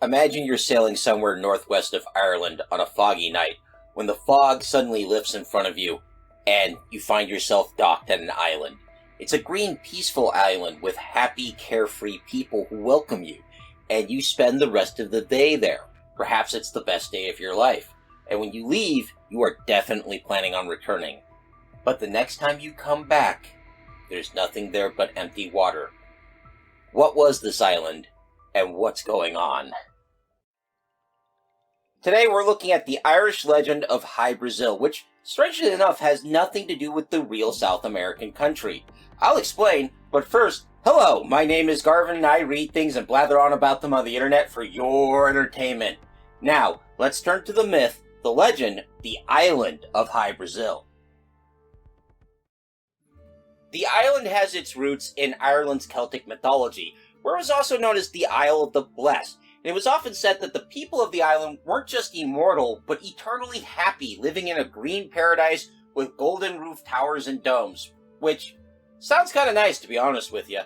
Imagine you're sailing somewhere northwest of Ireland on a foggy night, when the fog suddenly lifts in front of you, and you find yourself docked at an island. It's a green, peaceful island with happy, carefree people who welcome you, and you spend the rest of the day there. Perhaps it's the best day of your life. And when you leave, you are definitely planning on returning. But the next time you come back, there's nothing there but empty water. What was this island, and what's going on? Today we're looking at the Irish legend of Hy-Brasil, which, strangely enough, has nothing to do with the real South American country. I'll explain, but first, hello, my name is Garvin and I read things and blather on about them on the internet for your entertainment. Now, let's turn to the myth, the legend, the island of Hy-Brasil. The island has its roots in Ireland's Celtic mythology, where it was also known as the Isle of the Blessed. And it was often said that the people of the island weren't just immortal, but eternally happy, living in a green paradise with golden roof towers and domes, which sounds kind of nice, to be honest with you.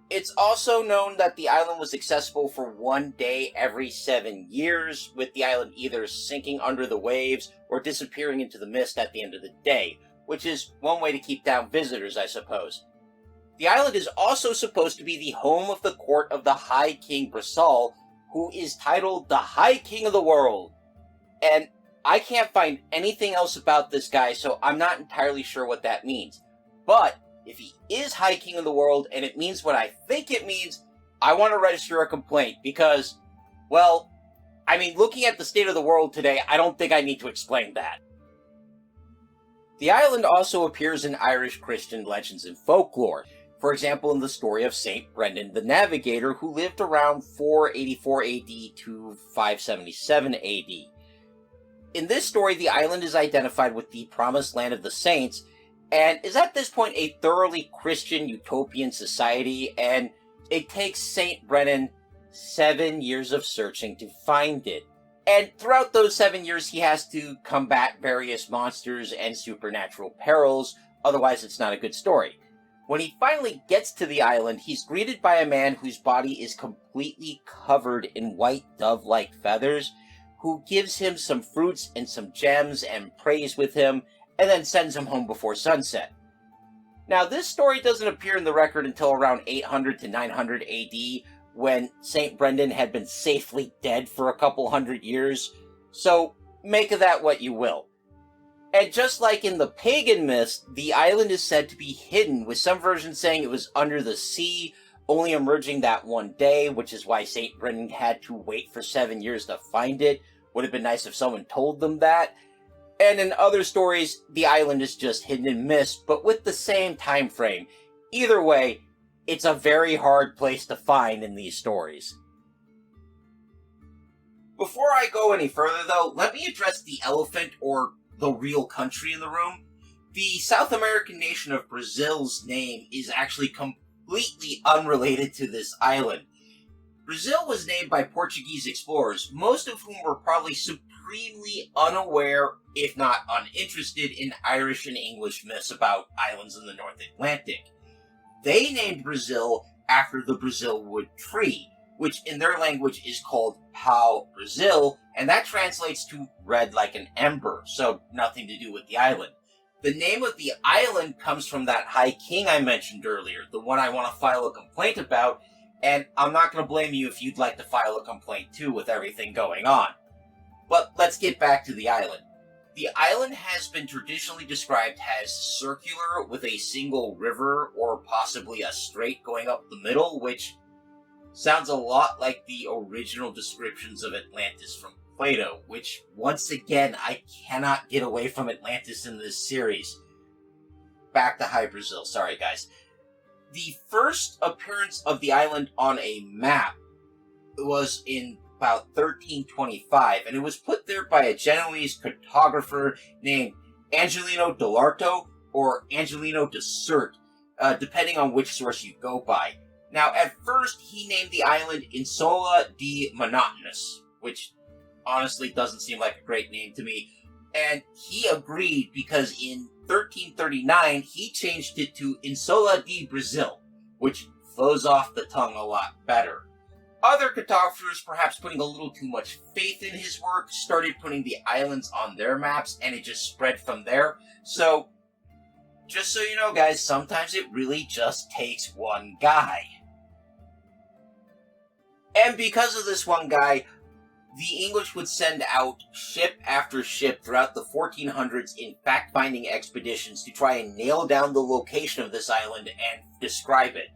It's also known that the island was accessible for one day every 7 years, with the island either sinking under the waves or disappearing into the mist at the end of the day, which is one way to keep down visitors, I suppose. The island is also supposed to be the home of the court of the High King Brasil, who is titled the High King of the World. And I can't find anything else about this guy, so I'm not entirely sure what that means. But if he is High King of the World, and it means what I think it means, I want to register a complaint because, well, I mean, looking at the state of the world today, I don't think I need to explain that. The island also appears in Irish Christian legends and folklore. For example, in the story of Saint Brendan the Navigator, who lived around 484 AD to 577 AD. In this story, the island is identified with the promised land of the saints, and is at this point a thoroughly Christian utopian society, and it takes Saint Brendan 7 years of searching to find it. And throughout those 7 years, he has to combat various monsters and supernatural perils, otherwise it's not a good story. When he finally gets to the island, he's greeted by a man whose body is completely covered in white dove-like feathers, who gives him some fruits and some gems and prays with him, and then sends him home before sunset. Now, this story doesn't appear in the record until around 800 to 900 AD, when Saint Brendan had been safely dead for a couple hundred years, so make of that what you will. And just like in the pagan myths, the island is said to be hidden, with some versions saying it was under the sea, only emerging that one day, which is why Saint Brendan had to wait for 7 years to find it. Would have been nice if someone told them that. And in other stories, the island is just hidden in mist, but with the same time frame. Either way, it's a very hard place to find in these stories. Before I go any further, though, let me address the elephant, or the real country in the room. The South American nation of Brazil's name is actually completely unrelated to this island. Brazil was named by Portuguese explorers, most of whom were probably supremely unaware, if not uninterested, in Irish and English myths about islands in the North Atlantic. They named Brazil after the Brazil wood tree, which in their language is called pau-brasil, and that translates to red like an ember, so nothing to do with the island. The name of the island comes from that High King I mentioned earlier, the one I want to file a complaint about, and I'm not going to blame you if you'd like to file a complaint too with everything going on. But let's get back to the island. The island has been traditionally described as circular with a single river or possibly a strait going up the middle, which sounds a lot like the original descriptions of Atlantis from Plato, which, once again, I cannot get away from Atlantis in this series. Back to Hy-Brasil, sorry guys. The first appearance of the island on a map was in about 1325, and it was put there by a Genoese cartographer named Angelino dell'Arto, or Angelino de Sert, depending on which source you go by. Now, at first, he named the island Isola di Monotonous, which honestly doesn't seem like a great name to me, and he agreed because in 1339, he changed it to Isola di Brasil, which flows off the tongue a lot better. Other cartographers, perhaps putting a little too much faith in his work, started putting the islands on their maps, and it just spread from there. So, just so you know, guys, sometimes it really just takes one guy. And because of this one guy, the English would send out ship after ship throughout the 1400s in fact-finding expeditions to try and nail down the location of this island and describe it.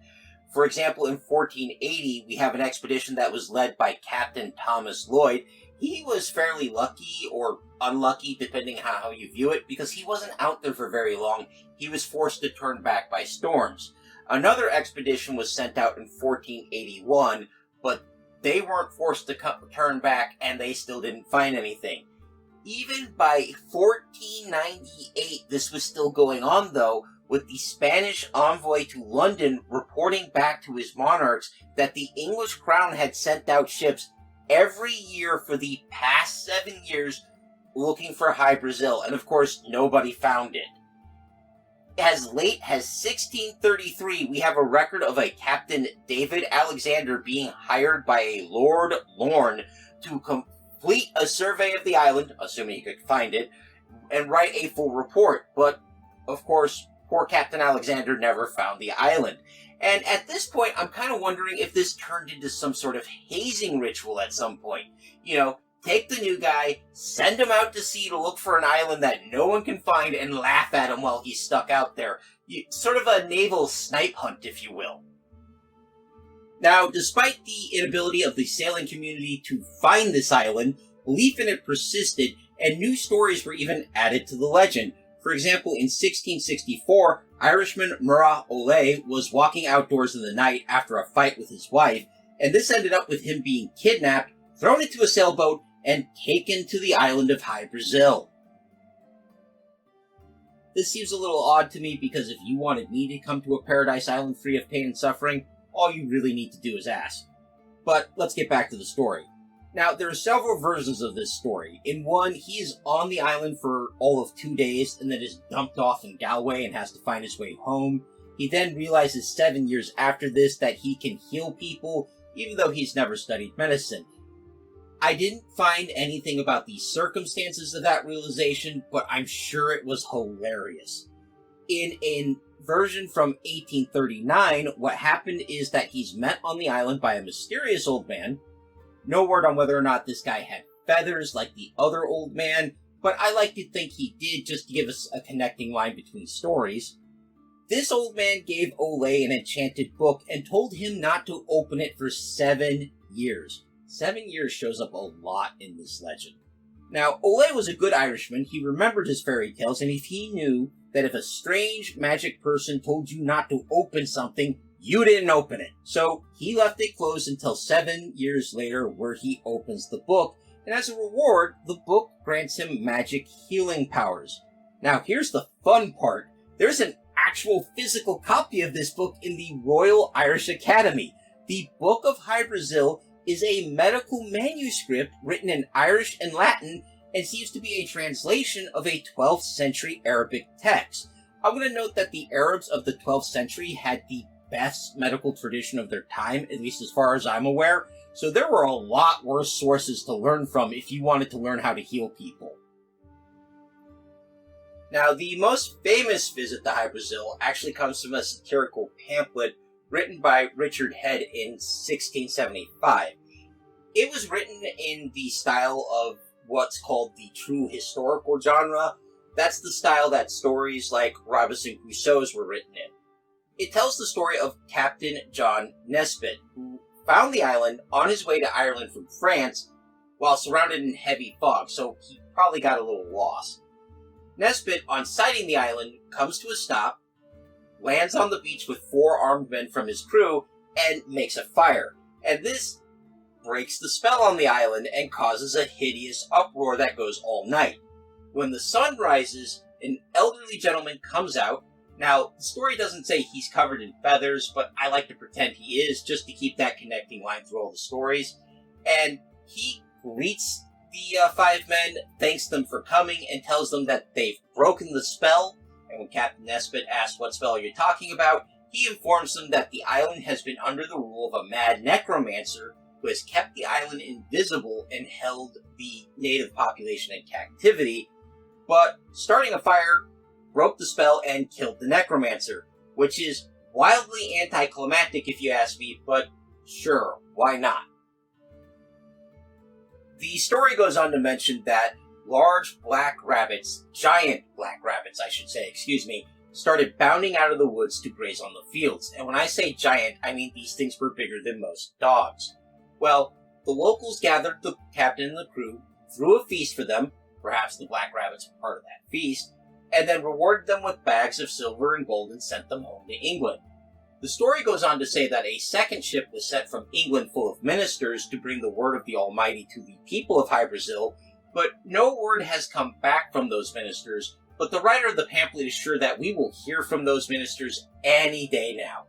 For example, in 1480, we have an expedition that was led by Captain Thomas Lloyd. He was fairly lucky or unlucky, depending on how you view it, because he wasn't out there for very long. He was forced to turn back by storms. Another expedition was sent out in 1481, but they weren't forced to turn back, and they still didn't find anything. Even by 1498, this was still going on, though, with the Spanish envoy to London reporting back to his monarchs that the English crown had sent out ships every year for the past 7 years looking for Hy-Brasil, and of course, nobody found it. As late as 1633, we have a record of a Captain David Alexander being hired by a Lord Lorne to complete a survey of the island, assuming he could find it, and write a full report. But, of course, poor Captain Alexander never found the island. And at this point, I'm kind of wondering if this turned into some sort of hazing ritual at some point. You know, take the new guy, send him out to sea to look for an island that no one can find, and laugh at him while he's stuck out there. Sort of a naval snipe hunt, if you will. Now, despite the inability of the sailing community to find this island, belief in it persisted, and new stories were even added to the legend. For example, in 1664, Irishman Murat Ole was walking outdoors in the night after a fight with his wife, and this ended up with him being kidnapped, thrown into a sailboat, and taken to the island of Hy-Brasil. This seems a little odd to me because if you wanted me to come to a paradise island free of pain and suffering, all you really need to do is ask. But let's get back to the story. Now, there are several versions of this story. In one, he's on the island for all of 2 days and then is dumped off in Galway and has to find his way home. He then realizes 7 years after this that he can heal people, even though he's never studied medicine. I didn't find anything about the circumstances of that realization, but I'm sure it was hilarious. In a version from 1839, what happened is that he's met on the island by a mysterious old man. No word on whether or not this guy had feathers like the other old man, but I like to think he did just to give us a connecting line between stories. This old man gave Ole an enchanted book and told him not to open it for 7 years. 7 years shows up a lot in this legend. Now, Ole was a good Irishman. He remembered his fairy tales, and if he knew that if a strange magic person told you not to open something, you didn't open it. So he left it closed until 7 years later, where he opens the book, and as a reward, the book grants him magic healing powers. Now, here's the fun part. There's an actual physical copy of this book in the Royal Irish Academy. The Book of Hy-Brasil is a medical manuscript written in Irish and Latin and seems to be a translation of a 12th century Arabic text. I'm going to note that the Arabs of the 12th century had the best medical tradition of their time, at least as far as I'm aware, so there were a lot worse sources to learn from if you wanted to learn how to heal people. Now, the most famous visit to Hy-Brasil actually comes from a satirical pamphlet written by Richard Head in 1675. It was written in the style of what's called the true historical genre. That's the style that stories like Robinson Crusoe's were written in. It tells the story of Captain John Nesbitt, who found the island on his way to Ireland from France while surrounded in heavy fog, so he probably got a little lost. Nesbitt, on sighting the island, comes to a stop, lands on the beach with 4 armed men from his crew, and makes a fire. And this breaks the spell on the island and causes a hideous uproar that goes all night. When the sun rises, an elderly gentleman comes out. Now, the story doesn't say he's covered in feathers, but I like to pretend he is, just to keep that connecting line through all the stories. And he greets the 5 men, thanks them for coming, and tells them that they've broken the spell. And when Captain Nesbitt asks what spell you're talking about, he informs them that the island has been under the rule of a mad necromancer who has kept the island invisible and held the native population in captivity, but starting a fire broke the spell and killed the necromancer, which is wildly anticlimactic if you ask me, but sure, why not? The story goes on to mention that large black rabbits, giant black rabbits I should say, started bounding out of the woods to graze on the fields. And when I say giant, I mean these things were bigger than most dogs. Well, the locals gathered the captain and the crew, threw a feast for them, perhaps the black rabbits were part of that feast, and then rewarded them with bags of silver and gold and sent them home to England. The story goes on to say that a second ship was sent from England full of ministers to bring the word of the Almighty to the people of Hy-Brasil, but no word has come back from those ministers, but the writer of the pamphlet is sure that we will hear from those ministers any day now.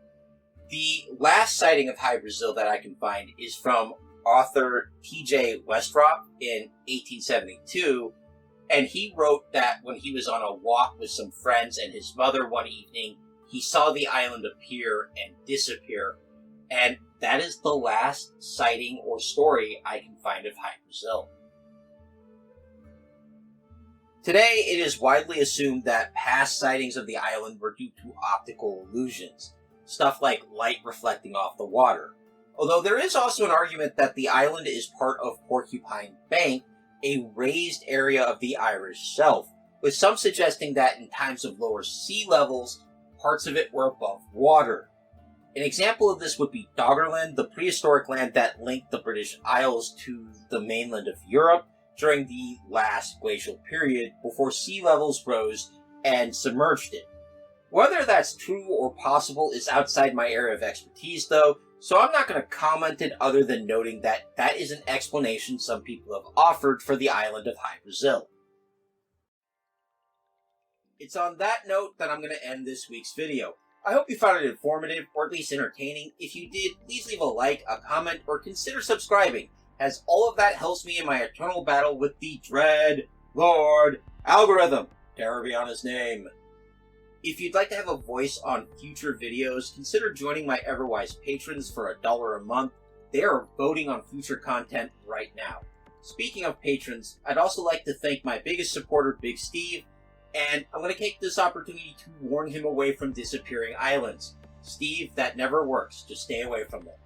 The last sighting of Hy-Brasil that I can find is from author T.J. Westrop in 1872, and he wrote that when he was on a walk with some friends and his mother one evening, he saw the island appear and disappear, and that is the last sighting or story I can find of Hy-Brasil. Today, it is widely assumed that past sightings of the island were due to optical illusions, stuff like light reflecting off the water. Although there is also an argument that the island is part of Porcupine Bank, a raised area of the Irish Shelf, with some suggesting that in times of lower sea levels, parts of it were above water. An example of this would be Doggerland, the prehistoric land that linked the British Isles to the mainland of Europe during the last glacial period before sea levels rose and submerged it. Whether that's true or possible is outside my area of expertise though, so I'm not going to comment it other than noting that that is an explanation some people have offered for the island of Hy-Brasil. It's on that note that I'm going to end this week's video. I hope you found it informative, or at least entertaining. If you did, please leave a like, a comment, or consider subscribing, as all of that helps me in my eternal battle with the dread Lord algorithm. Terror be on his name. If you'd like to have a voice on future videos, consider joining my Everwise patrons for $1 a month. They are voting on future content right now. Speaking of patrons, I'd also like to thank my biggest supporter, Big Steve, and I'm going to take this opportunity to warn him away from disappearing islands. Steve, that never works. Just stay away from them.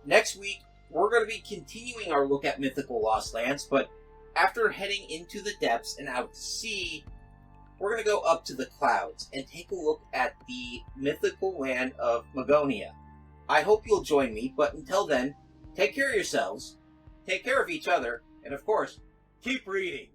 Next week, we're going to be continuing our look at mythical lost lands, but after heading into the depths and out to sea, we're going to go up to the clouds and take a look at the mythical land of Magonia. I hope you'll join me, but until then, take care of yourselves, take care of each other, and of course, keep reading.